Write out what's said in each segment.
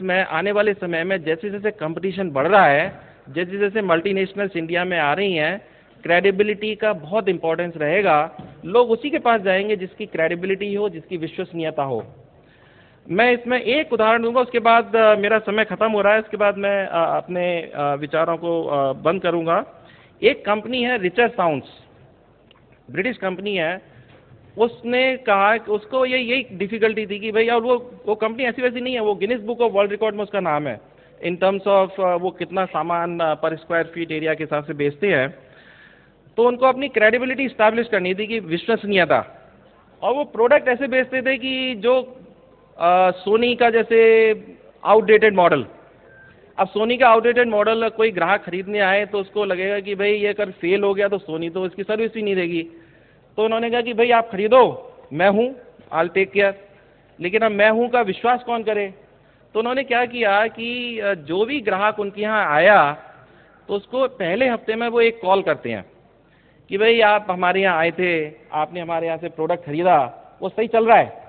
में आने वाले समय में जैसे जैसे कंपटीशन बढ़ रहा है, जैसे जैसे मल्टीनेशनल्स इंडिया में आ रही हैं, क्रेडिबिलिटी का बहुत इंपॉर्टेंस रहेगा। लोग उसी के पास जाएंगे जिसकी क्रेडिबिलिटी हो, जिसकी विश्वसनीयता हो। मैं इसमें एक उदाहरण दूंगा, उसके बाद मेरा समय खत्म हो रहा है, उसके बाद मैं अपने विचारों को बंद करूंगा। एक कंपनी है रिचर साउंड्स, ब्रिटिश कंपनी है। उसने कहा कि उसको यही डिफिकल्टी थी कि भाई, और वो कंपनी ऐसी वैसी नहीं है, वो Guinness book of world record में उसका नाम है इन टर्म्स ऑफ वो कितना सामान पर स्क्वायर फीट एरिया के हिसाब से बेचते हैं। तो उनको अपनी क्रेडिबिलिटी स्टैब्लिश करनी थी कि विश्वसनीयता, और वो प्रोडक्ट ऐसे बेचते थे कि जो सोनी का जैसे आउटडेटेड मॉडल। अब सोनी का आउटडेटेड मॉडल कोई ग्राहक खरीदने आए तो उसको लगेगा कि भाई ये अगर फेल हो गया तो सोनी तो इसकी सर्विस ही नहीं देगी। तो उन्होंने कहा कि भाई आप खरीदो, मैं हूँ, आई टेक केयर। लेकिन अब मैं हूँ का विश्वास कौन करे? तो उन्होंने क्या किया कि जो भी ग्राहक उनके यहाँ आया तो उसको पहले हफ्ते में वो एक कॉल करते हैं कि भाई आप हमारे यहाँ आए थे, आपने हमारे यहाँ से प्रोडक्ट खरीदा, वो सही चल रहा है?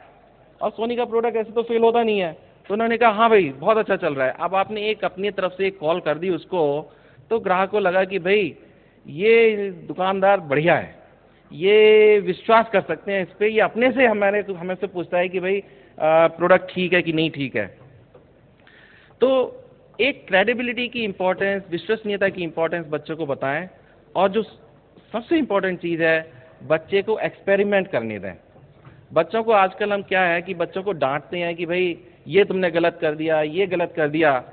और सोनी का प्रोडक्ट ऐसे तो फेल होता नहीं है। तो उन्होंने कहा हाँ भाई बहुत अच्छा चल रहा है। अब आपने एक अपनी तरफ से एक कॉल कर दी उसको, तो ग्राहक को लगा कि भाई ये दुकानदार बढ़िया है, ये विश्वास कर सकते हैं इस पर, ये अपने से हमें से पूछता है कि भाई प्रोडक्ट ठीक है कि नहीं ठीक है। तो एक क्रेडिबिलिटी की इंपॉर्टेंस, विश्वसनीयता की इंपॉर्टेंस बच्चों को बताएं। और जो सबसे इंपॉर्टेंट चीज़ है, बच्चे को एक्सपेरिमेंट करने दें। बच्चों को आजकल हम क्या है कि बच्चों को डांटते हैं कि भाई ये तुमने गलत कर दिया, ये गलत कर दिया।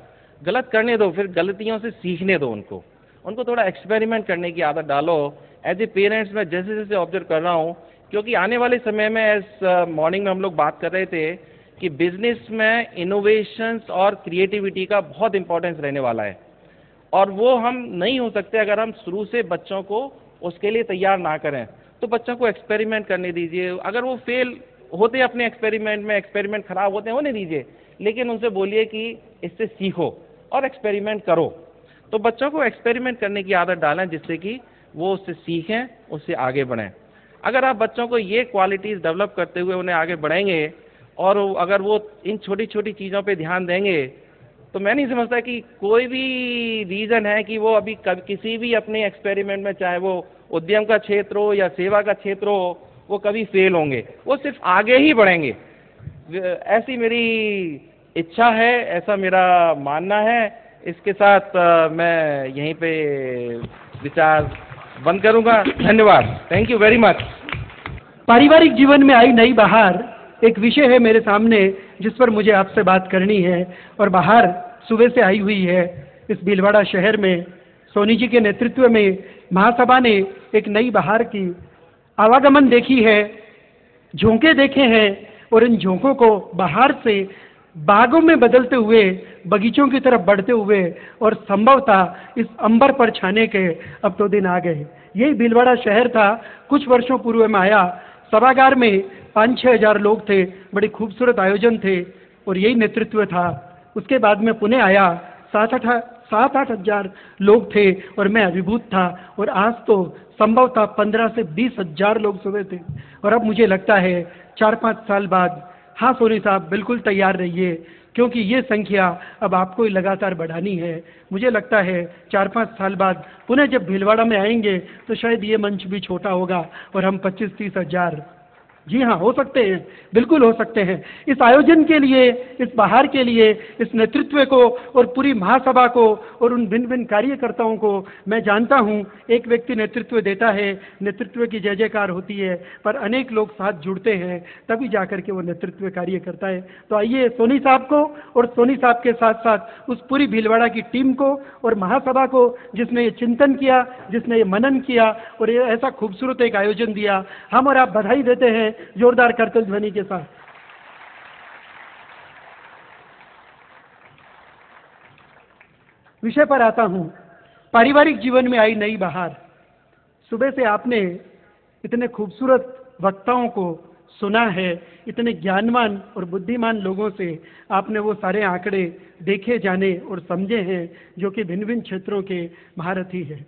गलत करने दो, फिर गलतियों से सीखने दो उनको थोड़ा एक्सपेरिमेंट करने की आदत डालो। एज ए पेरेंट्स मैं जैसे जैसे ऑब्जर्व कर रहा हूँ, क्योंकि आने वाले समय में एज मॉर्निंग में हम लोग बात कर रहे थे कि बिजनेस में इनोवेशंस और क्रिएटिविटी का बहुत इंपॉर्टेंस रहने वाला है, और वो हम नहीं हो सकते अगर हम शुरू से बच्चों को उसके लिए तैयार ना करें। तो बच्चों को एक्सपेरिमेंट करने दीजिए। अगर वो फेल होते हैं अपने एक्सपेरिमेंट में, एक्सपेरिमेंट खराब होते हैं, होने दीजिए, लेकिन उनसे बोलिए कि इससे सीखो और एक्सपेरिमेंट करो। तो बच्चों को एक्सपेरिमेंट करने की आदत डालें जिससे कि वो उससे सीखें, उससे आगे बढ़ें। अगर आप बच्चों को ये क्वालिटीज़ डेवलप करते हुए उन्हें आगे बढ़ाएंगे, और अगर वो इन छोटी छोटी चीज़ों पे ध्यान देंगे, तो मैं नहीं समझता कि कोई भी रीज़न है कि वो अभी किसी भी अपने एक्सपेरिमेंट में, चाहे वो उद्यम का क्षेत्र हो या सेवा का क्षेत्र हो, वो कभी फेल होंगे। वो सिर्फ आगे ही बढ़ेंगे। ऐसी मेरी इच्छा है, ऐसा मेरा मानना है। इसके साथ मैं यहीं पे विचार बंद करूंगा। धन्यवाद। Thank you very much. पारिवारिक जीवन में आई नई बहार एक विषय है मेरे सामने जिस पर मुझे आपसे बात करनी है। और बहार सुबह से आई हुई है इस भीलवाड़ा शहर में। सोनी जी के नेतृत्व में महासभा ने एक नई बहार की आवागमन देखी है, झोंके देखे हैं, और इन झोंकों को बहार से बागों में बदलते हुए, बगीचों की तरफ बढ़ते हुए, और संभवतः इस अंबर पर छाने के अब तो दिन आ गए। यही भीलवाड़ा शहर था। कुछ वर्षों पूर्व में आया, सभागार में 5-6 हजार लोग थे, बड़े खूबसूरत आयोजन थे, और यही नेतृत्व था। उसके बाद में पुणे आया, 7-8 हजार लोग थे, और मैं अभिभूत था। और आज तो संभवतः 15 से 20 हजार लोग सुबह थे। और अब मुझे लगता है 4-5 साल बाद, हाँ सोनी साहब बिल्कुल तैयार रहिए, क्योंकि ये संख्या अब आपको ही लगातार बढ़ानी है। मुझे लगता है 4-5 साल बाद पुनः जब भीलवाड़ा में आएंगे तो शायद ये मंच भी छोटा होगा और हम 25-30 हजार, जी हाँ, हो सकते हैं, बिल्कुल हो सकते हैं। इस आयोजन के लिए, इस बहार के लिए, इस नेतृत्व को और पूरी महासभा को और उन भिन्न भिन्न कार्यकर्ताओं को मैं जानता हूँ। एक व्यक्ति नेतृत्व देता है, नेतृत्व की जय जयकार होती है, पर अनेक लोग साथ जुड़ते हैं, तभी जाकर के वो नेतृत्व कार्य करता है। तो आइए सोनी साहब को और सोनी साहब के साथ साथ उस पूरी भीलवाड़ा की टीम को और महासभा को, जिसने ये चिंतन किया, जिसने ये मनन किया और ये ऐसा खूबसूरत एक आयोजन दिया, हम और आप बधाई देते हैं जोरदार करतल ध्वनि के साथ। विषय पर आता हूं, पारिवारिक जीवन में आई नई बहार। सुबह से आपने इतने खूबसूरत वक्ताओं को सुना है, इतने ज्ञानवान और बुद्धिमान लोगों से आपने वो सारे आंकड़े देखे, जाने और समझे हैं जो कि भिन्न भिन्न क्षेत्रों के महारथी हैं।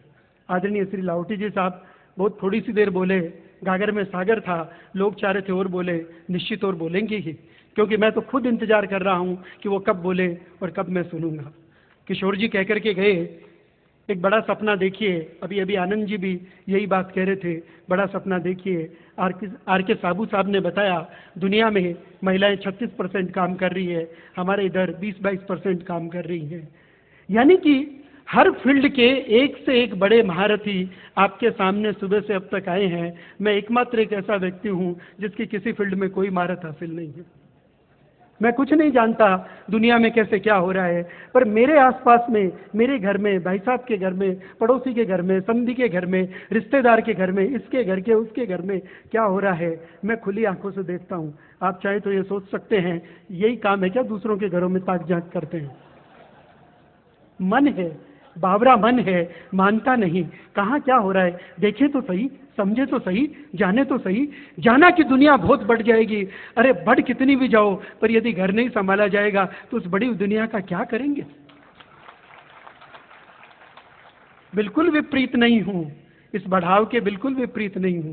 आदरणीय श्री लाहौटी जी साहब बहुत थोड़ी सी देर बोले, गागर में सागर था, लोग चाह रहे थे और बोले, निश्चित और बोलेंगे ही, क्योंकि मैं तो खुद इंतजार कर रहा हूं कि वो कब बोले और कब मैं सुनूंगा। किशोर जी कहकर के गए, एक बड़ा सपना देखिए। अभी अभी आनंद जी भी यही बात कह रहे थे, बड़ा सपना देखिए। आर के साबू साहब ने बताया, दुनिया में महिलाएं 36% काम कर रही है, हमारे इधर 20-22% काम कर रही हैं। यानी कि हर फील्ड के एक से एक बड़े महारथी आपके सामने सुबह से अब तक आए हैं। मैं एकमात्र एक ऐसा व्यक्ति हूं जिसकी किसी फील्ड में कोई महारत हासिल नहीं है। मैं कुछ नहीं जानता दुनिया में कैसे क्या हो रहा है, पर मेरे आसपास में, मेरे घर में, भाई साहब के घर में, पड़ोसी के घर में, समधी के घर में, रिश्तेदार के घर में, इसके घर के उसके घर में क्या हो रहा है, मैं खुली आंखों से देखता हूँ। आप चाहे तो ये सोच सकते हैं यही काम है क्या दूसरों के घरों में ताक झांक करते हैं। मन है, बावरा मन है, मानता नहीं कहाँ क्या हो रहा है, देखे तो सही, समझे तो सही, जाने तो सही। जाना कि दुनिया बहुत बढ़ जाएगी, अरे बढ़ कितनी भी जाओ, पर यदि घर नहीं संभाला जाएगा तो उस बड़ी दुनिया का क्या करेंगे। बिल्कुल विपरीत नहीं हूं, इस बढ़ाव के बिल्कुल विपरीत नहीं हूं।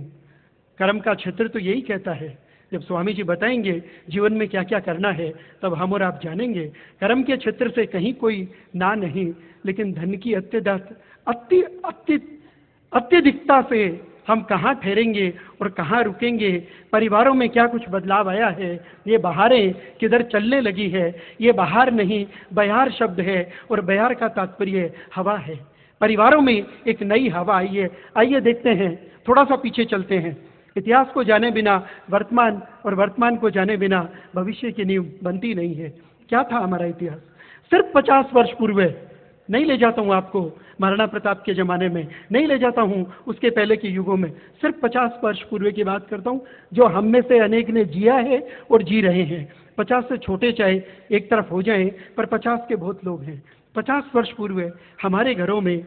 कर्म का क्षेत्र तो यही कहता है। जब स्वामी जी बताएंगे जीवन में क्या क्या करना है, तब हम और आप जानेंगे। कर्म के क्षेत्र से कहीं कोई ना नहीं, लेकिन धन की अत्यधिकता से हम कहाँ ठहरेंगे और कहाँ रुकेंगे। परिवारों में क्या कुछ बदलाव आया है, ये बहारें किधर चलने लगी है। ये बहार नहीं, बयार शब्द है, और बयार का तात्पर्य हवा है। परिवारों में एक नई हवा आई है। आइए देखते हैं, थोड़ा सा पीछे चलते हैं। इतिहास को जाने बिना वर्तमान, और वर्तमान को जाने बिना भविष्य की नींव बनती नहीं है। क्या था हमारा इतिहास? सिर्फ 50 वर्ष पूर्व, नहीं ले जाता हूं आपको महाराणा प्रताप के जमाने में, नहीं ले जाता हूं उसके पहले के युगों में, सिर्फ 50 वर्ष पूर्व की बात करता हूं, जो हम में से अनेक ने जिया है और जी रहे हैं। 50 से छोटे चाहे एक तरफ हो जाएं, पर 50 के बहुत लोग हैं। 50 वर्ष पूर्व हमारे घरों में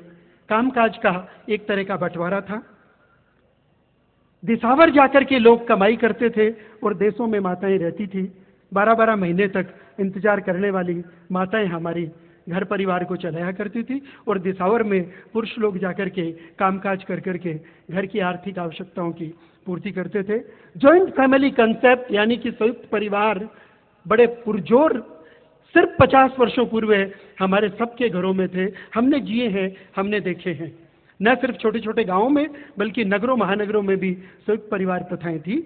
कामकाज का एक तरह का बंटवारा था। दिसावर जाकर के लोग कमाई करते थे और देशों में माताएं रहती थी। 12-12 महीने तक इंतजार करने वाली माताएं हमारी घर परिवार को चलाया करती थी, और दिसावर में पुरुष लोग जाकर के कामकाज कर करके घर की आर्थिक आवश्यकताओं की पूर्ति करते थे। जॉइंट फैमिली कंसेप्ट यानी कि संयुक्त परिवार बड़े पुरजोर सिर्फ 50 वर्षों पूर्व हमारे सबके घरों में थे। हमने जिए हैं, हमने देखे हैं। न सिर्फ छोटे छोटे गांवों में, बल्कि नगरों महानगरों में भी संयुक्त परिवार प्रथाएं थी।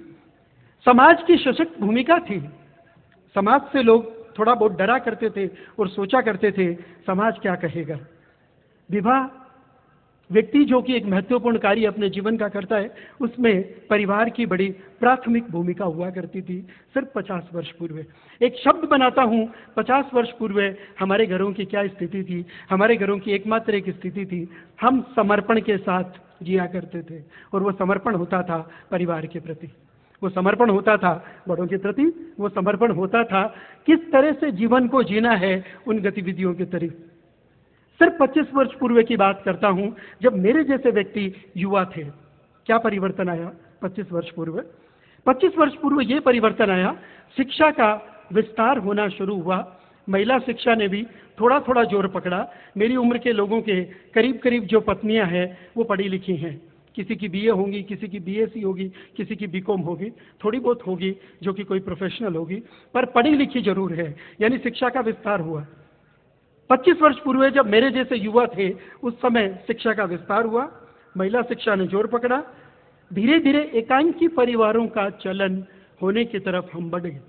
समाज की सशक्त भूमिका थी। समाज से लोग थोड़ा बहुत डरा करते थे और सोचा करते थे समाज क्या कहेगा। विवाह व्यक्ति जो कि एक महत्वपूर्ण कार्य अपने जीवन का करता है, उसमें परिवार की बड़ी प्राथमिक भूमिका हुआ करती थी। सिर्फ 50 वर्ष पूर्व एक शब्द बनाता हूँ, 50 वर्ष पूर्व हमारे घरों की क्या स्थिति थी। हमारे घरों की एकमात्र एक स्थिति थी, हम समर्पण के साथ जिया करते थे, और वो समर्पण होता था परिवार के प्रति, वो समर्पण होता था बड़ों के प्रति, वो समर्पण होता था किस तरह से जीवन को जीना है उन गतिविधियों के तरीके। सिर्फ 25 वर्ष पूर्व की बात करता हूं, जब मेरे जैसे व्यक्ति युवा थे। क्या परिवर्तन आया 25 वर्ष पूर्व? 25 वर्ष पूर्व ये परिवर्तन आया, शिक्षा का विस्तार होना शुरू हुआ। महिला शिक्षा ने भी थोड़ा थोड़ा जोर पकड़ा। मेरी उम्र के लोगों के करीब करीब जो पत्नियां हैं वो पढ़ी लिखी हैं। किसी की बीए होगी, किसी की बीएससी होगी, किसी की बीकॉम होगी, थोड़ी बहुत होगी जो कि कोई प्रोफेशनल होगी, पर पढ़ी लिखी जरूर है, यानी शिक्षा का विस्तार हुआ। 25 वर्ष पूर्व जब मेरे जैसे युवा थे, उस समय शिक्षा का विस्तार हुआ, महिला शिक्षा ने जोर पकड़ा। धीरे धीरे एकांकी परिवारों का चलन होने की तरफ हम बढ़ गए।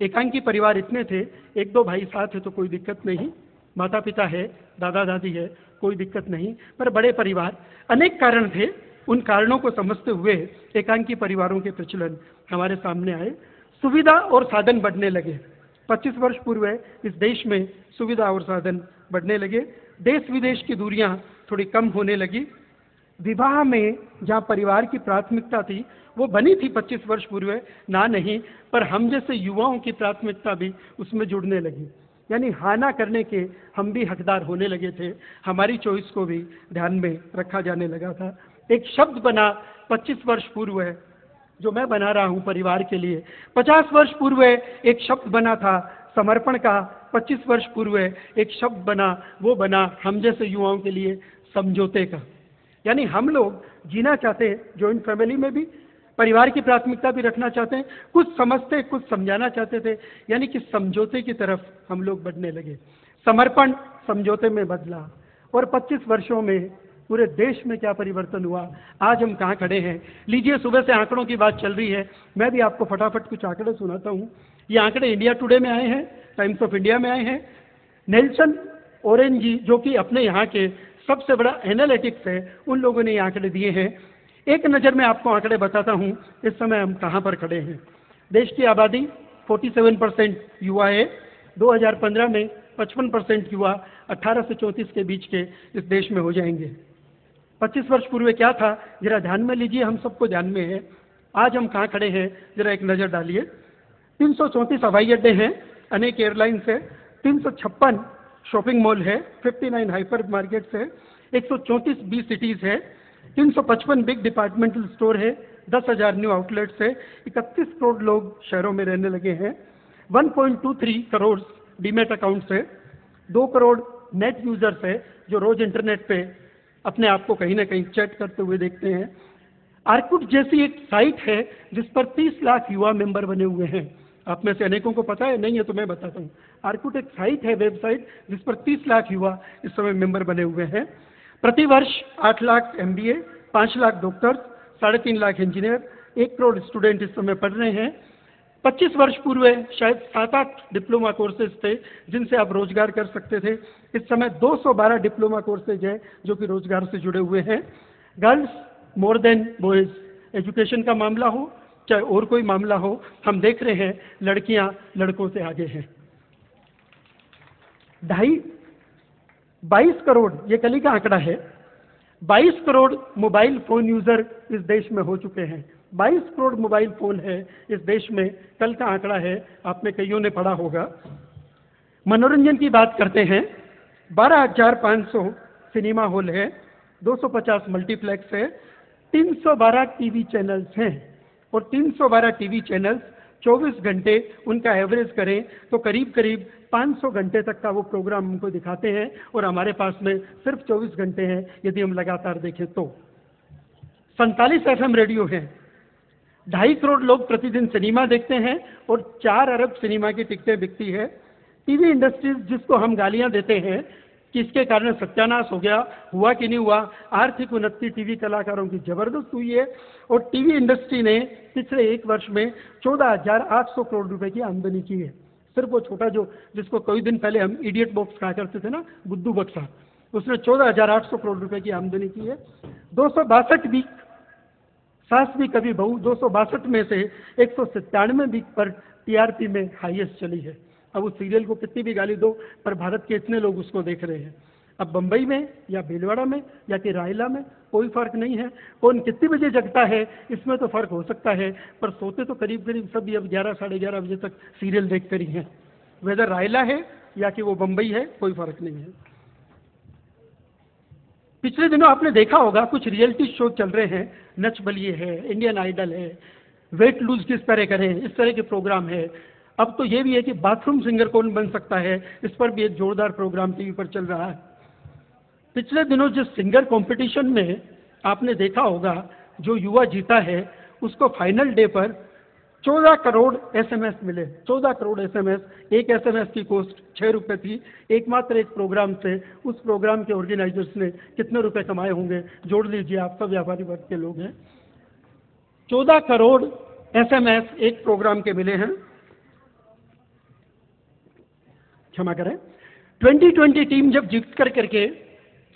एकांकी परिवार इतने थे, एक दो भाई साथ है तो कोई दिक्कत नहीं, माता पिता है, दादा दादी है, कोई दिक्कत नहीं, पर बड़े परिवार, अनेक कारण थे। उन कारणों को समझते हुए एकांकी परिवारों के प्रचलन हमारे सामने आए। सुविधा और साधन बढ़ने लगे। 25 वर्ष पूर्व इस देश में सुविधा और साधन बढ़ने लगे। देश विदेश की दूरियां थोड़ी कम होने लगी। विवाह में जहाँ परिवार की प्राथमिकता थी वो बनी थी 25 वर्ष पूर्व, ना नहीं, पर हम जैसे युवाओं की प्राथमिकता भी उसमें जुड़ने लगी। यानी हाँ ना करने के हम भी हकदार होने लगे थे। हमारी चॉइस को भी ध्यान में रखा जाने लगा था। एक शब्द बना 25 वर्ष पूर्व है जो मैं बना रहा हूं परिवार के लिए। 50 वर्ष पूर्व एक शब्द बना था समर्पण का। 25 वर्ष पूर्व एक शब्द बना, वो बना हम जैसे युवाओं के लिए समझौते का। यानी हम लोग जीना चाहते हैं जॉइंट फैमिली में भी, परिवार की प्राथमिकता भी रखना चाहते हैं, कुछ समझते कुछ समझाना चाहते थे, यानी कि समझौते की तरफ हम लोग बढ़ने लगे। समर्पण समझौते में बदला और 25 वर्षों में पूरे देश में क्या परिवर्तन हुआ, आज हम कहाँ खड़े हैं। लीजिए, सुबह से आंकड़ों की बात चल रही है, मैं भी आपको फटाफट कुछ आंकड़े सुनाता हूँ। ये आंकड़े इंडिया टुडे में आए हैं, टाइम्स ऑफ इंडिया में आए हैं। नेल्सन ओरेन जी, जो कि अपने यहाँ के सबसे बड़ा एनालिटिक्स है, उन लोगों ने ये आंकड़े दिए हैं। एक नज़र में आपको आंकड़े बताता हूँ, इस समय हम कहाँ पर खड़े हैं। देश की आबादी 47% युवा है। 2015 में 55% युवा 18 से 34 के बीच के इस देश में हो जाएंगे। 25 वर्ष पूर्व क्या था, जरा ध्यान में लीजिए, हम सबको ध्यान में है। आज हम कहाँ खड़े हैं, जरा एक नज़र डालिए। 334 हवाई अड्डे हैं, अनेक एयरलाइंस है, 356 शॉपिंग मॉल है, 59 हाइपर मार्केट्स है, 134 बी सिटीज़ है, 355 बिग डिपार्टमेंटल स्टोर है, 10,000 न्यू आउटलेट्स है, 31 करोड़ लोग शहरों में रहने लगे हैं, 1.23 करोड़ डीमेट अकाउंट्स है, 2 करोड़ नेट यूजर्स है जो रोज इंटरनेट पे अपने आप को कहीं ना कहीं चैट करते हुए देखते हैं। आर्कुट जैसी एक साइट है जिस पर 30 लाख युवा मेंबर बने हुए हैं। आप में से अनेकों को पता है, नहीं है तो मैं बताता हूँ। आर्कुट एक साइट है, वेबसाइट, जिस पर 30 लाख युवा इस समय मेंबर बने हुए हैं। प्रति वर्ष 8 lakh MBA, 5 lakh doctors, 3.5 lakh engineer, 1 crore student इस समय पढ़ रहे हैं। 25 वर्ष पूर्व शायद 7-8 डिप्लोमा कोर्सेज थे जिनसे आप रोजगार कर सकते थे। इस समय 212 डिप्लोमा कोर्सेज हैं जो कि रोजगार से जुड़े हुए हैं। गर्ल्स मोर देन बॉयज, एजुकेशन का मामला हो चाहे और कोई मामला हो, हम देख रहे हैं लड़कियां लड़कों से आगे हैं। 22 करोड़, ये कल ही का आंकड़ा है, 22 करोड़ मोबाइल फोन यूजर इस देश में हो चुके हैं। 22 करोड़ मोबाइल फोन है इस देश में, कल का आंकड़ा है, आप में कईयों ने पढ़ा होगा। मनोरंजन की बात करते हैं, 12,500 सिनेमा हॉल है, 250 मल्टीप्लेक्स है, 312 टीवी चैनल्स हैं और 312 टीवी चैनल्स 24 घंटे उनका एवरेज करें तो करीब करीब 500 घंटे तक का वो प्रोग्राम हमको दिखाते हैं और हमारे पास में सिर्फ 24 घंटे हैं यदि हम लगातार देखें तो। 47 FM रेडियो हैं, 2.5 करोड़ लोग प्रतिदिन सिनेमा देखते हैं और 4 अरब सिनेमा की टिकटें बिकती है। टीवी इंडस्ट्रीज जिसको हम गालियां देते हैं कि इसके कारण सत्यानाश हो गया, हुआ कि नहीं हुआ, आर्थिक उन्नति टीवी कलाकारों की जबरदस्त हुई है और टीवी इंडस्ट्री ने पिछले 1 वर्ष में 14,800 करोड़ रुपए की आमदनी की है। सिर्फ वो छोटा जो जिसको कई दिन पहले हम इडियट बॉक्स कहा करते थे ना, बुद्धू बक्सा, उसने 14,800 करोड़ रुपए की आमदनी की है। 262 वीक, सास भी कभी बहू, 262 में से 197 वीक पर TRP में हाईएस्ट चली है। अब उस सीरियल को कितनी भी गाली दो, पर भारत के इतने लोग उसको देख रहे हैं। अब बम्बई में या भीलवाड़ा में या कि रायला में कोई फर्क नहीं है, कौन कितने बजे जगता है इसमें तो फर्क हो सकता है, पर सोते तो करीब करीब सभी अब 11 साढ़े 11 बजे तक सीरियल देखते रही हैं। वेदर रायला है या कि वो बम्बई है, कोई फर्क नहीं है। पिछले दिनों आपने देखा होगा कुछ रियलिटी शो चल रहे हैं, नच बलिए है, इंडियन आइडल है, वेट लूज किस तरह करें, इस तरह के प्रोग्राम है। अब तो ये भी है कि बाथरूम सिंगर कौन बन सकता है, इस पर भी एक जोरदार प्रोग्राम टीवी पर चल रहा है। पिछले दिनों जिस सिंगर कंपटीशन में आपने देखा होगा जो युवा जीता है उसको फाइनल डे पर 14 करोड़ SMS मिले। 14 करोड़ SMS, एक SMS की कॉस्ट 6 रुपये थी। एकमात्र एक प्रोग्राम से उस प्रोग्राम के ऑर्गेनाइजर्स ने कितने रुपए कमाए होंगे जोड़ लीजिए, आप सब व्यापारी वर्ग के लोग हैं। 14 करोड़ SMS एक प्रोग्राम के मिले हैं। क्षमा करें, 2020 टीम जब जीत करके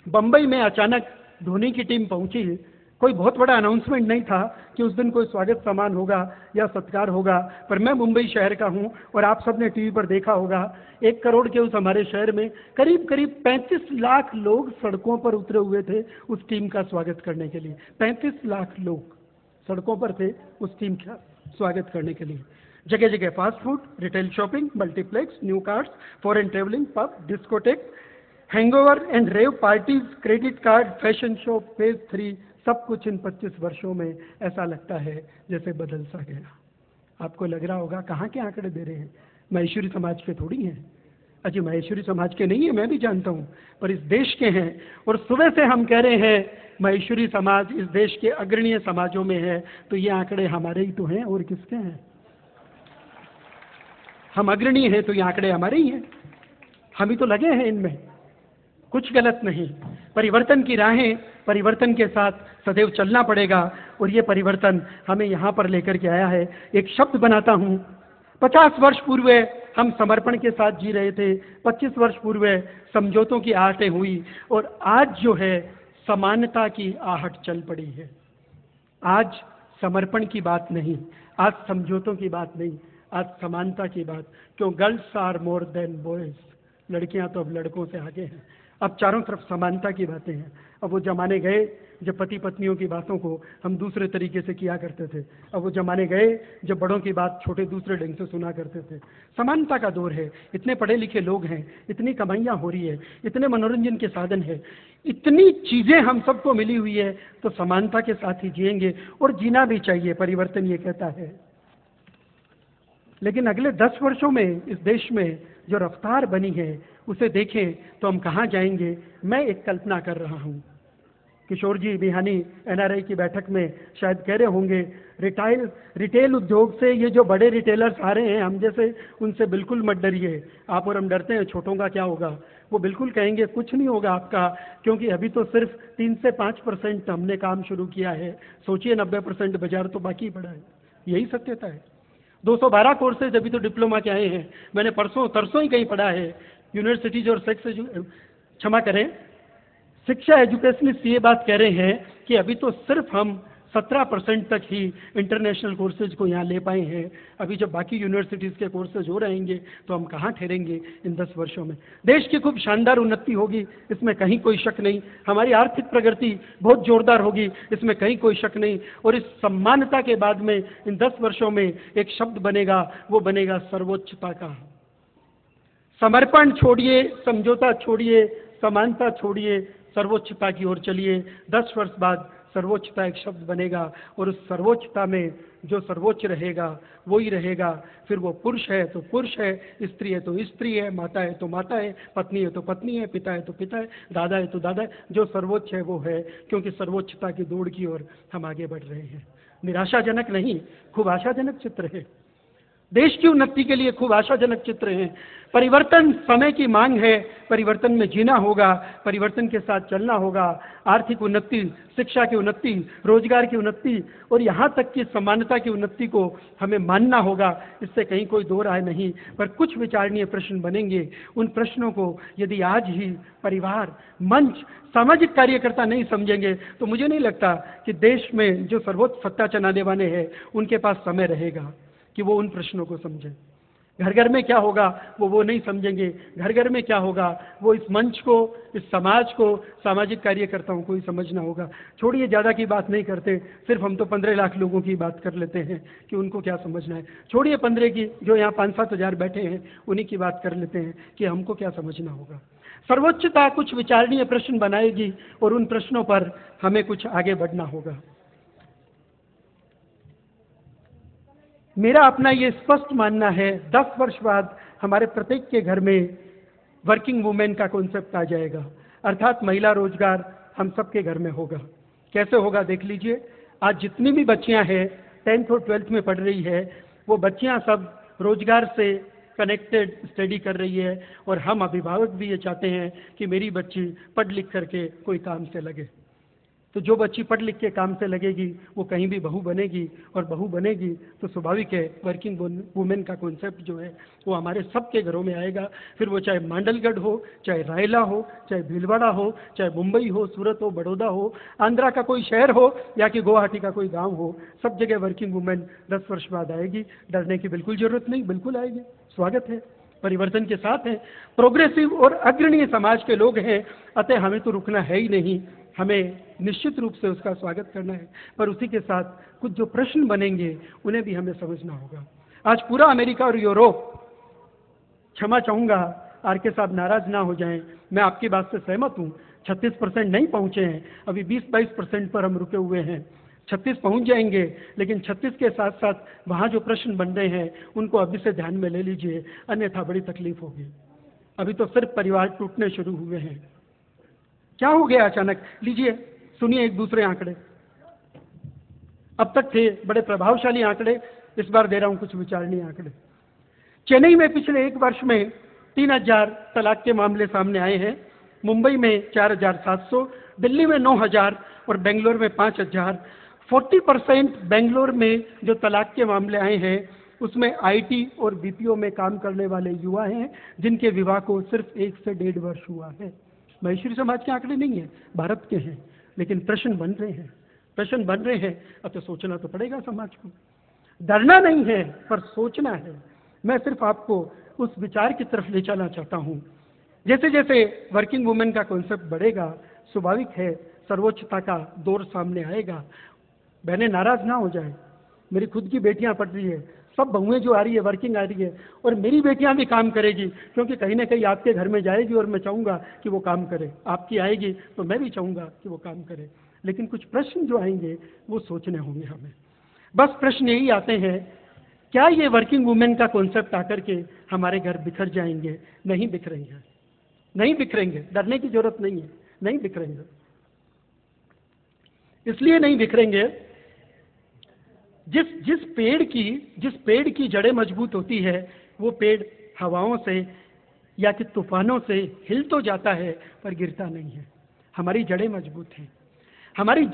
बंबई में अचानक धोनी की टीम पहुंची, कोई बहुत बड़ा अनाउंसमेंट नहीं था कि उस दिन कोई स्वागत सम्मान होगा या सत्कार होगा, पर मैं मुंबई शहर का हूं और आप सबने टीवी पर देखा होगा 1 करोड़ के उस हमारे शहर में करीब करीब 35 लाख लोग सड़कों पर उतरे हुए थे उस टीम का स्वागत करने के लिए। 35 लाख लोग सड़कों पर थे उस टीम का स्वागत करने के लिए। जगह जगह fast food, retail shopping, multiplex, new cars, foreign travelling, pub, discotheque, hangover and rave parties, credit card, fashion show, phase 3, सब कुछ इन 25 वर्षों में ऐसा लगता है जैसे बदल सा गया। आपको लग रहा होगा कहाँ के आंकड़े दे रहे हैं, मैसूरी समाज के थोड़ी हैं। अजी महेश्वरी समाज के नहीं है, मैं भी जानता हूँ, पर इस देश के हैं। और सुबह से हम कह रहे हैं महेश्वरी समाज इस देश के अग्रणीय समाजों में है, तो ये आंकड़े हमारे ही तो हैं, और किसके हैं? हम अग्रणीय हैं तो ये आंकड़े हमारे ही हैं, हम ही तो लगे हैं इनमें, कुछ गलत नहीं। परिवर्तन की राहें, परिवर्तन के साथ सदैव चलना पड़ेगा, और ये परिवर्तन हमें यहाँ पर लेकर के आया है। एक शब्द बनाता हूँ, 50 वर्ष पूर्व हम समर्पण के साथ जी रहे थे, 25 वर्ष पूर्व समझौतों की आहटें हुई, और आज जो है समानता की आहट चल पड़ी है। आज समर्पण की बात नहीं, आज समझौतों की बात नहीं, आज समानता की बात। क्यों? Girls are more than boys, लड़कियां तो अब लड़कों से आगे हैं। अब चारों तरफ समानता की बातें हैं। अब वो जमाने गए जब पति पत्नियों की बातों को हम दूसरे तरीके से किया करते थे। अब वो जमाने गए जब बड़ों की बात छोटे दूसरे ढंग से सुना करते थे। समानता का दौर है, इतने पढ़े लिखे लोग हैं, इतनी कमाइयाँ हो रही है, इतने मनोरंजन के साधन है, इतनी चीज़ें हम सबको मिली हुई है, तो समानता के साथ ही जिएंगे, और जीना भी चाहिए, परिवर्तन ये कहता है। लेकिन अगले 10 वर्षों में इस देश में जो रफ्तार बनी है उसे देखें तो हम कहाँ जाएंगे। मैं एक कल्पना कर रहा हूँ, किशोर जी बिहानी एनआरआई की बैठक में शायद कह रहे होंगे, रिटेल उद्योग से ये जो बड़े रिटेलर्स आ रहे हैं हम जैसे, उनसे बिल्कुल मत डरिए, आप और हम डरते हैं, छोटों का क्या होगा। वो बिल्कुल कहेंगे कुछ नहीं होगा आपका, क्योंकि अभी तो सिर्फ 3 से 5% हमने काम शुरू किया है, सोचिए 90% बाजार तो बाकी पड़ा है। यही सत्यता है। 212 कोर्सेज अभी तो डिप्लोमा के आए हैं। मैंने तरसों ही कहीं पढ़ा है, यूनिवर्सिटीज और क्षमा करें, शिक्षा एजुकेशनिस्ट ये बात कह रहे हैं कि अभी तो सिर्फ हम 17% तक ही इंटरनेशनल कोर्सेज को यहाँ ले पाए हैं। अभी जब बाकी यूनिवर्सिटीज़ के कोर्सेज हो रहेंगे तो हम कहाँ ठहरेंगे इन 10 वर्षों में। देश की खूब शानदार उन्नति होगी, इसमें कहीं कोई शक नहीं। हमारी आर्थिक प्रगति बहुत जोरदार होगी, इसमें कहीं कोई शक नहीं। और इस सम्मानता के बाद में इन 10 वर्षों में एक शब्द बनेगा, वो बनेगा सर्वोच्चता का। समर्पण छोड़िए, समझौता छोड़िए, समानता छोड़िए, सर्वोच्चता की ओर चलिए। 10 वर्ष बाद सर्वोच्चता एक शब्द बनेगा, और उस सर्वोच्चता में जो सर्वोच्च रहेगा वो ही रहेगा। फिर वो पुरुष है तो पुरुष है, स्त्री है तो स्त्री है, माता है तो माता है, पत्नी है तो पत्नी है, पिता है तो पिता है, दादा है तो दादा है। जो सर्वोच्च है वो है, क्योंकि सर्वोच्चता की दौड़ की ओर हम आगे बढ़ रहे हैं। निराशाजनक नहीं, खूब आशाजनक चित्र है। देश की उन्नति के लिए खूब आशाजनक चित्र हैं। परिवर्तन समय की मांग है, परिवर्तन में जीना होगा, परिवर्तन के साथ चलना होगा। आर्थिक उन्नति, शिक्षा की उन्नति, रोजगार की उन्नति, और यहाँ तक कि समानता की उन्नति को हमें मानना होगा, इससे कहीं कोई दो राय नहीं। पर कुछ विचारणीय प्रश्न बनेंगे, उन प्रश्नों को यदि आज ही परिवार, मंच, सामाजिक कार्यकर्ता नहीं समझेंगे तो मुझे नहीं लगता कि देश में जो सर्वोच्च सत्ता चलाने वाले हैं उनके पास समय रहेगा कि वो उन प्रश्नों को समझें। घर घर में क्या होगा वो नहीं समझेंगे। घर घर में क्या होगा वो इस मंच को, इस समाज को, सामाजिक कार्यकर्ताओं को ही समझना होगा। छोड़िए, ज़्यादा की बात नहीं करते, सिर्फ हम तो 15 लाख लोगों की बात कर लेते हैं कि उनको क्या समझना है। छोड़िए 15 की, जो यहाँ 5-7 हज़ार बैठे हैं उन्हीं की बात कर लेते हैं कि हमको क्या समझना होगा। सर्वोच्चता कुछ विचारणीय प्रश्न बनाएगी, और उन प्रश्नों पर हमें कुछ आगे बढ़ना होगा। मेरा अपना ये स्पष्ट मानना है, 10 वर्ष बाद हमारे प्रत्येक के घर में वर्किंग वुमेन का कॉन्सेप्ट आ जाएगा, अर्थात महिला रोजगार हम सबके घर में होगा। कैसे होगा देख लीजिए। आज जितनी भी बच्चियां हैं 10th और 12th में पढ़ रही है, वो बच्चियां सब रोजगार से कनेक्टेड स्टडी कर रही है, और हम अभिभावक भी ये चाहते हैं कि मेरी बच्ची पढ़ लिख करके कोई काम से लगे। तो जो बच्ची पढ़ लिख के काम से लगेगी वो कहीं भी बहू बनेगी, और बहू बनेगी तो स्वाभाविक है वर्किंग वुमेन का कॉन्सेप्ट जो है वो हमारे सबके घरों में आएगा। फिर वो चाहे मांडलगढ़ हो, चाहे रायला हो, चाहे भीलवाड़ा हो, चाहे मुंबई हो, सूरत हो, बड़ौदा हो, आंध्रा का कोई शहर हो, या कि गुवाहाटी का कोई गाँव हो, सब जगह वर्किंग वुमेन 10 वर्ष बाद आएगी। डरने की बिल्कुल जरूरत नहीं, बिल्कुल आएगी, स्वागत है, परिवर्तन के साथ है। प्रोग्रेसिव और अग्रणीय समाज के लोग हैं, अतः हमें तो रुकना है ही नहीं, हमें निश्चित रूप से उसका स्वागत करना है। पर उसी के साथ कुछ जो प्रश्न बनेंगे उन्हें भी हमें समझना होगा। आज पूरा अमेरिका और यूरोप, क्षमा चाहूँगा आर.के. साहब नाराज ना हो जाएं, मैं आपकी बात से सहमत हूँ, 36% नहीं पहुँचे हैं, अभी 20-22% पर हम रुके हुए हैं। 36 पहुँच जाएंगे, लेकिन 36 के साथ साथ वहाँ जो प्रश्न बन रहे हैं उनको अभी से ध्यान में ले लीजिए, अन्यथा बड़ी तकलीफ होगी। अभी तो सिर्फ परिवार टूटने शुरू हुए हैं। क्या हो गया अचानक? लीजिए सुनिए एक दूसरे आंकड़े। अब तक थे बड़े प्रभावशाली आंकड़े, इस बार दे रहा हूं कुछ विचारणीय आंकड़े। चेन्नई में पिछले 1 वर्ष में 3000 तलाक के मामले सामने आए हैं, मुंबई में 4700, दिल्ली में 9000 और बेंगलोर में 5000। 40% बेंगलोर में जो तलाक के मामले आए हैं उसमें आईटी और बीपीओ में काम करने वाले युवा हैं जिनके विवाह को सिर्फ 1 से 1.5 वर्ष हुआ है। महेश्वरी समाज के आंकड़े नहीं है, भारत के हैं, लेकिन प्रश्न बन रहे हैं, प्रश्न बन रहे हैं। अब तो सोचना तो पड़ेगा समाज को। डरना नहीं है पर सोचना है। मैं सिर्फ आपको उस विचार की तरफ ले जाना चाहता हूँ। जैसे जैसे वर्किंग वुमेन का कॉन्सेप्ट बढ़ेगा, स्वाभाविक है सर्वोच्चता का दौर सामने आएगा। बहनें नाराज ना हो जाए, मेरी खुद की बेटियां पढ़ रही है, सब बहुएं जो आ रही है वर्किंग आ रही है, और मेरी बेटियां भी काम करेगी, क्योंकि कहीं ना कहीं आपके घर में जाएगी और मैं चाहूंगा कि वो काम करे। आपकी आएगी तो मैं भी चाहूंगा कि वो काम करे। लेकिन कुछ प्रश्न जो आएंगे वो सोचने होंगे हमें। बस प्रश्न यही आते हैं, क्या ये वर्किंग वुमेन का कॉन्सेप्ट आकर के हमारे घर बिखर जाएंगे? नहीं बिखरेंगे, नहीं बिखरेंगे, डरने की जरूरत नहीं है, नहीं बिखरेंगे। इसलिए नहीं बिखरेंगे, जिस पेड़ की जड़ें मजबूत होती है वो पेड़ हवाओं से या कि तूफानों से हिल तो जाता है पर गिरता नहीं है। हमारी जड़ें मजबूत हैं, हमारी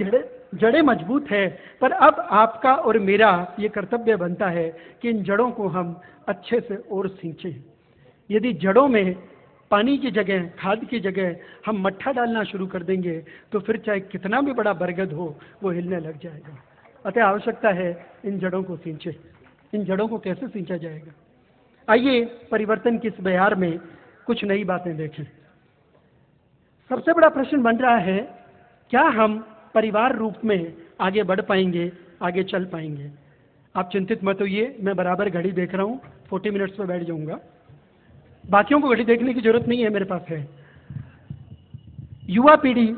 जड़ें मजबूत है। पर अब आपका और मेरा ये कर्तव्य बनता है कि इन जड़ों को हम अच्छे से और सींचें। यदि जड़ों में पानी की जगह, खाद की जगह हम मट्ठा डालना शुरू कर देंगे तो फिर चाहे कितना भी बड़ा बरगद हो वो हिलने लग जाएगा। अतः आवश्यकता है इन जड़ों को सींचे। इन जड़ों को कैसे सींचा जाएगा? आइए परिवर्तन की इस बयार में कुछ नई बातें देखें। सबसे बड़ा प्रश्न बन रहा है, क्या हम परिवार रूप में आगे बढ़ पाएंगे, आगे चल पाएंगे? आप चिंतित मत होइए, मैं बराबर घड़ी देख रहा हूँ, 40 मिनट्स में बैठ जाऊंगा। बाकियों को घड़ी देखने की जरूरत नहीं है, मेरे पास है। युवा पीढ़ी,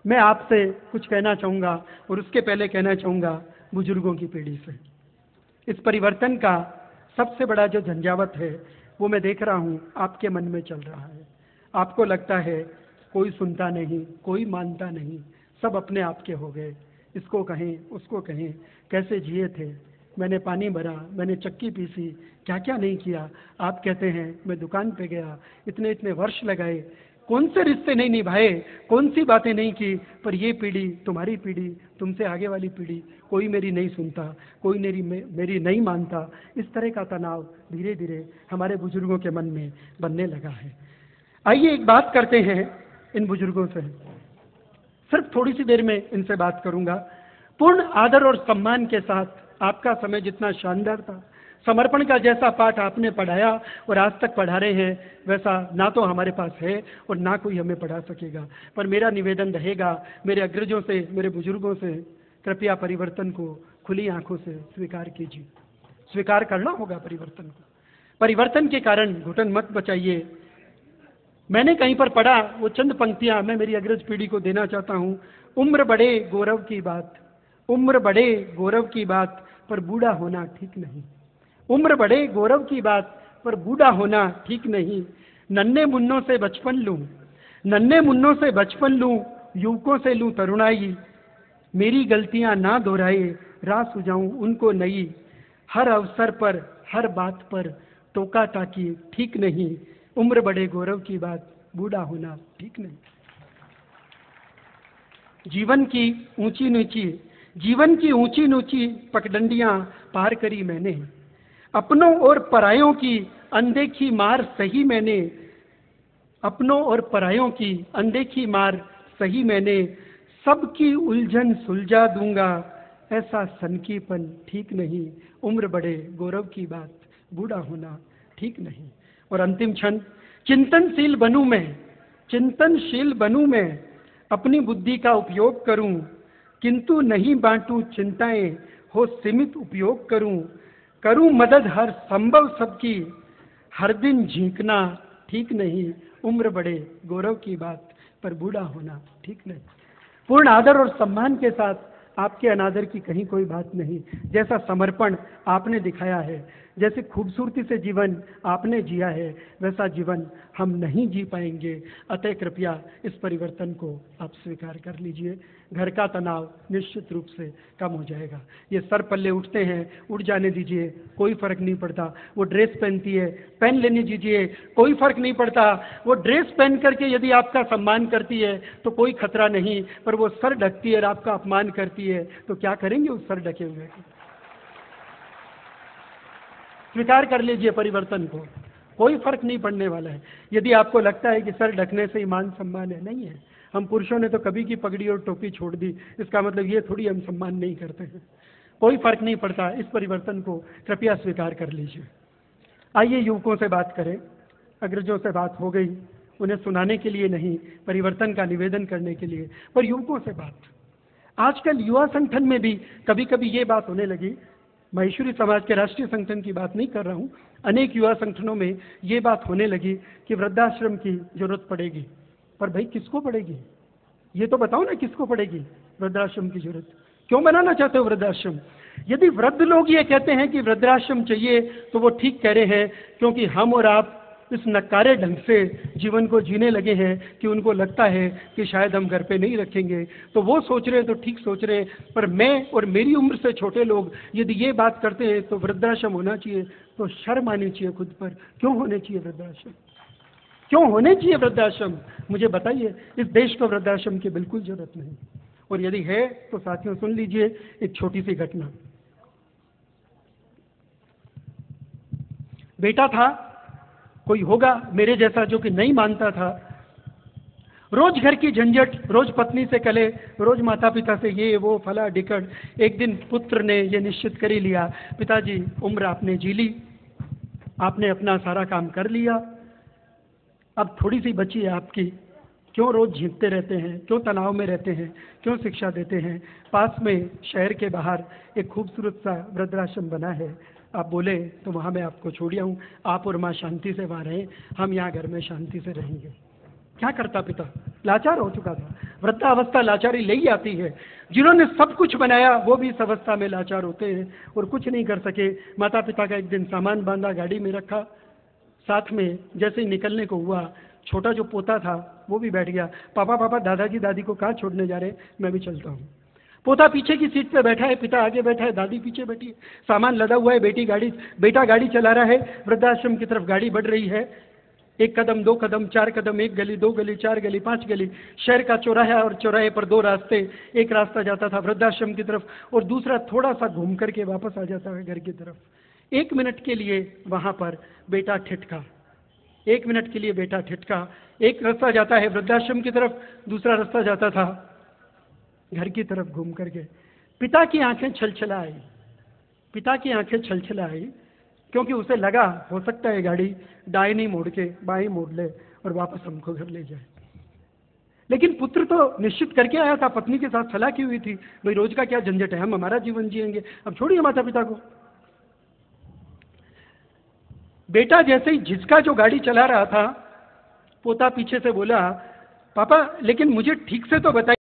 मैं आपसे कुछ कहना चाहूंगा और उसके पहले कहना चाहूंगा बुजुर्गों की पीढ़ी से। इस परिवर्तन का सबसे बड़ा जो झंझावत है वो मैं देख रहा हूं आपके मन में चल रहा है। आपको लगता है कोई सुनता नहीं, कोई मानता नहीं, सब अपने आप के हो गए। इसको कहें, उसको कहें, कैसे जिए थे, मैंने पानी भरा, मैंने चक्की पीसी, क्या क्या नहीं किया। आप कहते हैं मैं दुकान पे गया, इतने इतने वर्ष लगाए, कौन से रिश्ते नहीं निभाए, कौन सी बातें नहीं की। पर ये पीढ़ी, तुम्हारी पीढ़ी, तुमसे आगे वाली पीढ़ी, कोई मेरी नहीं सुनता, कोई मेरी नहीं मानता। इस तरह का तनाव धीरे धीरे हमारे बुजुर्गों के मन में बनने लगा है। आइए एक बात करते हैं इन बुजुर्गों से, सिर्फ थोड़ी सी देर में इनसे बात करूंगा। पूर्ण आदर और सम्मान के साथ, आपका समय जितना शानदार था, समर्पण का जैसा पाठ आपने पढ़ाया और आज तक पढ़ा रहे हैं, वैसा ना तो हमारे पास है और ना कोई हमें पढ़ा सकेगा। पर मेरा निवेदन रहेगा मेरे अग्रजों से, मेरे बुजुर्गों से, कृपया परिवर्तन को खुली आंखों से स्वीकार कीजिए। स्वीकार करना होगा परिवर्तन को। परिवर्तन के कारण घुटन मत बचाइए। मैंने कहीं पर पढ़ा, वो चंद पंक्तियां मैं मेरी अग्रज पीढ़ी को देना चाहता हूँ। उम्र बढ़े गौरव की बात, उम्र बढ़े गौरव की बात, पर बूढ़ा होना ठीक नहीं। उम्र बढ़े गौरव की बात, पर बूढ़ा होना ठीक नहीं। नन्हे मुन्नों से बचपन लूं, नन्हे मुन्नों से बचपन लूं, युवकों से लूं तरुणाई। मेरी गलतियां ना दोहराए, राह सुझाऊं उनको नई। हर अवसर पर, हर बात पर टोका टाकी ठीक नहीं। उम्र बढ़े गौरव की बात, बूढ़ा होना ठीक नहीं। जीवन की ऊंची नीची पगडंडियां पार करी मैंने। अपनों और परायों की अनदेखी मार सही मैंने। अपनों और परायों की अनदेखी मार सही मैंने। सबकी उलझन सुलझा दूंगा, ऐसा सनकीपन ठीक नहीं। उम्र बढ़े गौरव की बात, बूढ़ा होना ठीक नहीं। और अंतिम क्षण, चिंतनशील बनूं मैं, अपनी बुद्धि का उपयोग करूं, किंतु नहीं बांटूं चिंताएं, हो सीमित उपयोग करूं मदद हर संभव सबकी। हर दिन झींकना ठीक नहीं। उम्र बढ़े गौरव की बात, पर बूढ़ा होना ठीक नहीं। पूर्ण आदर और सम्मान के साथ, आपके अनादर की कहीं कोई बात नहीं। जैसा समर्पण आपने दिखाया है, जैसे खूबसूरती से जीवन आपने जिया है वैसा जीवन हम नहीं जी पाएंगे। अतः कृपया इस परिवर्तन को आप स्वीकार कर लीजिए। घर का तनाव निश्चित रूप से कम हो जाएगा। ये सर पल्ले उठते हैं, उठ जाने दीजिए, कोई फर्क नहीं पड़ता। वो ड्रेस पहनती है, पहन लेने दीजिए, कोई फर्क नहीं पड़ता। वो ड्रेस पहन करके यदि आपका सम्मान करती है तो कोई खतरा नहीं, पर वो सर ढकती है और आपका अपमान करती है तो क्या करेंगे उस सर ढके हुए को? स्वीकार कर लीजिए परिवर्तन को, कोई फर्क नहीं पड़ने वाला है। यदि आपको लगता है कि सर ढकने से ईमान सम्मान है, नहीं है। हम पुरुषों ने तो कभी की पगड़ी और टोपी छोड़ दी, इसका मतलब ये थोड़ी हम सम्मान नहीं करते हैं। कोई फर्क नहीं पड़ता। इस परिवर्तन को कृपया स्वीकार कर लीजिए। आइए युवकों से बात करें। अग्रजों से बात हो गई, उन्हें सुनाने के लिए नहीं, परिवर्तन का निवेदन करने के लिए। पर युवकों से बात, आजकल युवा संगठन में भी कभी कभी ये बात होने लगी, महेश्वरी समाज के राष्ट्रीय संगठन की बात नहीं कर रहा हूँ, अनेक युवा संगठनों में ये बात होने लगी कि वृद्धाश्रम की जरूरत पड़ेगी। पर भाई किसको पड़ेगी? ये तो बताओ ना, किसको पड़ेगी वृद्धाश्रम की जरूरत? क्यों बनाना चाहते हो वृद्धाश्रम? यदि वृद्ध लोग ये कहते हैं कि वृद्धाश्रम चाहिए तो वो ठीक कह रहे हैं, क्योंकि हम और आप इस नकारे ढंग से जीवन को जीने लगे हैं कि उनको लगता है कि शायद हम घर पे नहीं रखेंगे। तो वो सोच रहे हैं तो ठीक सोच रहे हैं, पर मैं और मेरी उम्र से छोटे लोग यदि ये बात करते हैं तो वृद्धाश्रम होना चाहिए, तो शर्म आनी चाहिए खुद पर। क्यों होने चाहिए वृद्धाश्रम? क्यों होने चाहिए वृद्धाश्रम? मुझे बताइए। इस देश को वृद्धाश्रम की बिल्कुल जरूरत नहीं, और यदि है तो साथियों सुन लीजिए एक छोटी सी घटना। बेटा था, कोई होगा मेरे जैसा जो कि नहीं मानता था। रोज घर की झंझट, रोज पत्नी से कले, रोज माता पिता से ये वो फला ढिकड़। एक दिन पुत्र ने ये निश्चित कर ही लिया, पिताजी उम्र आपने जी ली, आपने अपना सारा काम कर लिया, अब थोड़ी सी बची है आपकी। क्यों रोज झींकते रहते हैं? क्यों तनाव में रहते हैं? क्यों शिक्षा देते हैं? पास में शहर के बाहर एक खूबसूरत सा वृद्धाश्रम बना है, आप बोले तो वहाँ मैं आपको छोड़ आऊँ, आप और माँ शांति से वहाँ रहें, हम यहाँ घर में शांति से रहेंगे। क्या करता पिता? लाचार हो चुका था। वृद्धावस्था लाचारी ले ही आती है। जिन्होंने सब कुछ बनाया वो भी इस अवस्था में लाचार होते हैं और कुछ नहीं कर सके। माता पिता का एक दिन सामान बांधा, गाड़ी में रखा, साथ में जैसे ही निकलने को हुआ, छोटा जो पोता था वो भी बैठ गया। पापा पापा दादाजी दादी को कहाँ छोड़ने जा रहे हैं? मैं भी चलता हूँ। पोता पीछे की सीट पे बैठा है, पिता आगे बैठा है, दादी पीछे बैठी है, सामान लदा हुआ है, बेटा गाड़ी चला रहा है। वृद्धाश्रम की तरफ गाड़ी बढ़ रही है। 1 कदम 2 कदम 4 कदम, 1 गली 2 गली 4 गली 5 गली, शहर का चौराहा और चौराहे पर 2 रास्ते। एक रास्ता जाता था वृद्धाश्रम की तरफ और दूसरा थोड़ा सा घूम करके वापस आ जाता है घर की तरफ। 1 मिनट के लिए वहां पर बेटा ठिठका, 1 मिनट के लिए बेटा ठिठका। एक रास्ता जाता है वृद्धाश्रम की तरफ, दूसरा रास्ता जाता था घर की तरफ घूम करके। पिता की आंखें छलछला आई, पिता की आंखें छलछला आई, क्योंकि उसे लगा हो सकता है गाड़ी दाएं नहीं मोड़ के बाएं मोड़ ले और वापस हमको घर ले जाए। लेकिन पुत्र तो निश्चित करके आया था, पत्नी के साथ सलाह की हुई थी, भाई रोज का क्या झंझट है, हम हमारा जीवन जिएंगे, अब छोड़िए माता पिता को। बेटा जैसे ही जिसका जो गाड़ी चला रहा था, पोता पीछे से बोला, पापा लेकिन मुझे ठीक से तो बताइए